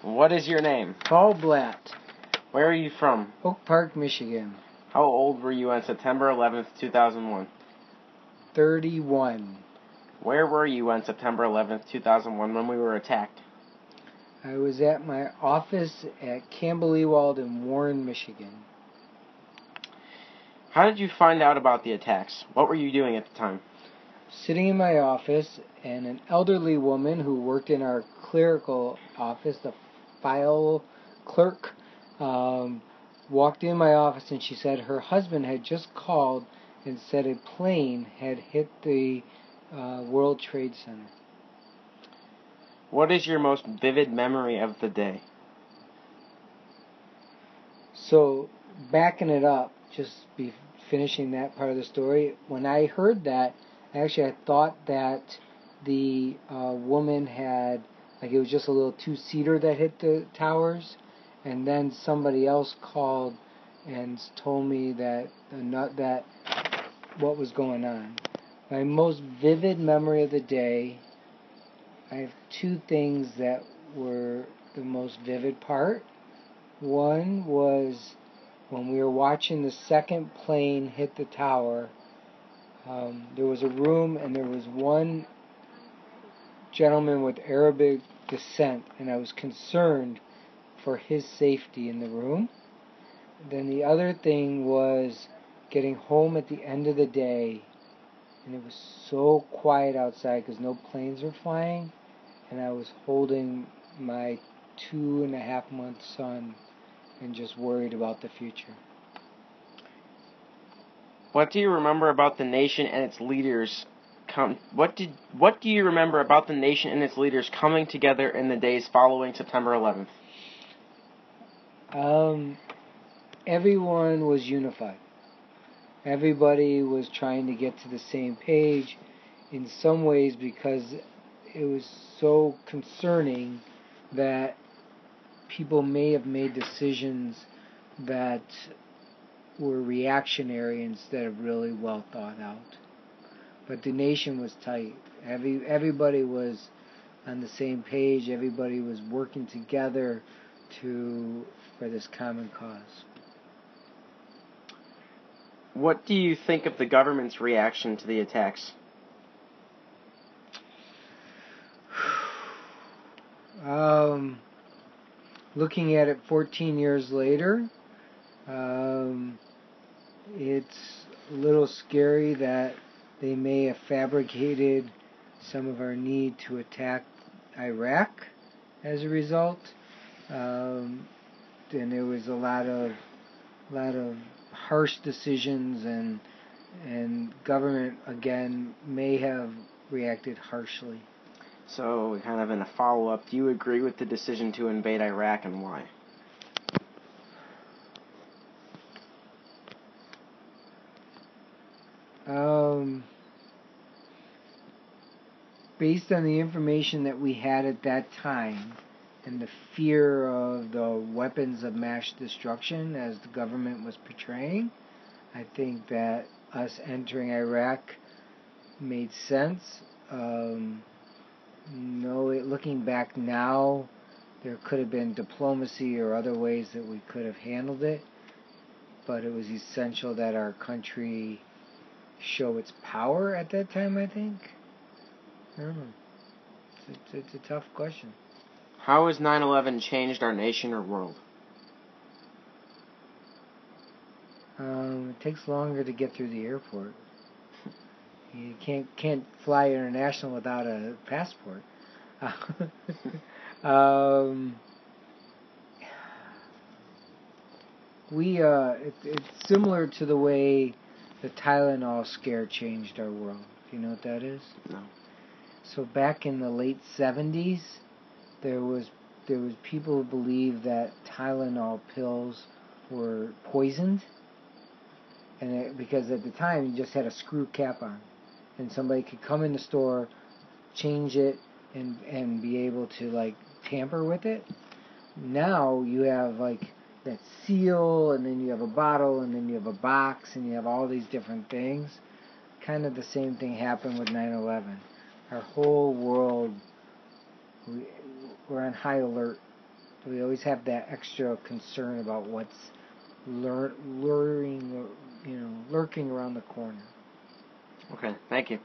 What is your name? Paul Blatt. Where are you from? Oak Park, Michigan. How old were you on September 11th, 2001? 31. Where were you on September 11th, 2001 when we were attacked? I was at my office at Campbell Ewald in Warren, Michigan. How did you find out about the attacks? What were you doing at the time? Sitting in my office, and an elderly woman who worked in our clerical office, the file clerk, walked in my office, and she said her husband had just called and said a plane had hit the World Trade Center. What is your most vivid memory of the day? So, backing it up, just be finishing that part of the story, when I heard that, actually I thought that the woman had, like it was just a little two-seater that hit the towers, and then somebody else called and told me that what was going on. My most vivid memory of the day, I have two things that were the most vivid part. One was when we were watching the second plane hit the tower. There was a room, and there was one gentleman with Arabic descent, and I was concerned for his safety in the room. Then the other thing was getting home at the end of the day, and it was so quiet outside because no planes were flying, and I was holding my 2.5-month son and just worried about the future. What do you remember about the nation and its leaders? What do you remember about the nation and its leaders coming together in the days following September 11th? Everyone was unified. Everybody was trying to get to the same page in some ways because it was so concerning that people may have made decisions that were reactionary instead of really well thought out. But the nation was tight. Everybody was on the same page. Everybody was working together for this common cause. What do you think of the government's reaction to the attacks? Looking at it 14 years later, it's a little scary that they may have fabricated some of our need to attack Iraq as a result. And there was a lot of harsh decisions, and government again may have reacted harshly. So, kind of in a follow-up, do you agree with the decision to invade Iraq, and why? Based on the information that we had at that time, and the fear of the weapons of mass destruction as the government was portraying, I think that us entering Iraq made sense. Looking back now, there could have been diplomacy or other ways that we could have handled it, but it was essential that our country show its power at that time, I think. I don't know. It's a tough question. How has 9/11 changed our nation or world? It takes longer to get through the airport. You can't fly international without a passport. It's similar to the way the Tylenol scare changed our world. Do you know what that is? No. So back in the late 70s, there was people who believed that Tylenol pills were poisoned, and because at the time you just had a screw cap on, and somebody could come in the store, change it, and be able to like tamper with it. Now you have like that seal, and then you have a bottle, and then you have a box, and you have all these different things. Kind of the same thing happened with 9/11. Our whole world, we're on high alert We always have that extra concern about what's lurking around the corner. Okay, thank you.